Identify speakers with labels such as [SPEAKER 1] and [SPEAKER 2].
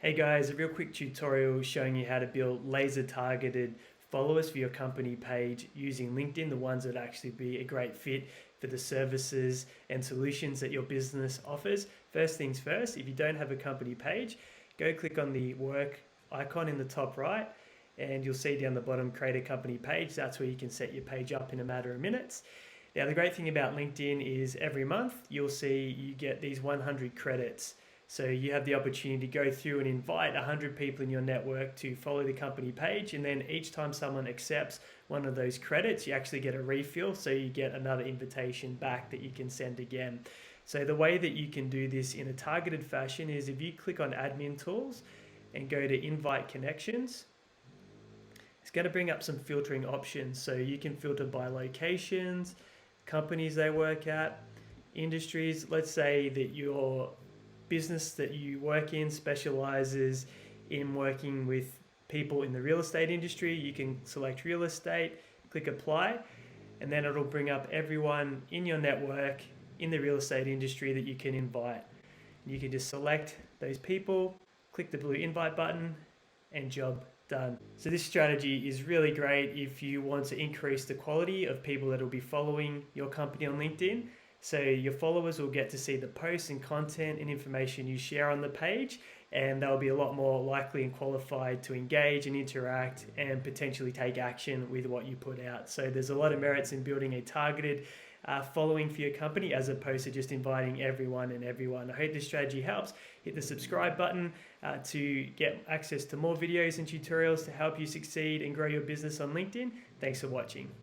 [SPEAKER 1] Hey guys, a real quick tutorial showing you how to build laser targeted followers for your company page using LinkedIn, the ones that actually be a great fit for the services and solutions that your business offers. First things first, if you don't have a company page, go click on the work icon in the top right and you'll see down the bottom create a company page. That's where you can set your page up in a matter of minutes. Now the great thing about LinkedIn is every month you'll see you get these 100 credits. So you have the opportunity to go through and invite 100 people in your network to follow the company page, and then each time someone accepts one of those credits, you actually get a refill, so you get another invitation back that you can send again. So the way that you can do this in a targeted fashion is if you click on admin tools and go to invite connections, it's going to bring up some filtering options. So you can filter by locations, companies they work at, industries. Let's say that your business that you work in specializes in working with people in the real estate industry. You can select real estate, click apply, and then it'll bring up everyone in your network in the real estate industry that you can invite. You can just select those people, click the blue invite button, and job done. So this strategy is really great if you want to increase the quality of people that will be following your company on LinkedIn. So your followers will get to see the posts and content and information you share on the page, and they'll be a lot more likely and qualified to engage and interact and potentially take action with what you put out. So there's a lot of merits in building a targeted following for your company as opposed to just inviting everyone and everyone. I hope this strategy helps. Hit the subscribe button to get access to more videos and tutorials to help you succeed and grow your business on LinkedIn. Thanks for watching.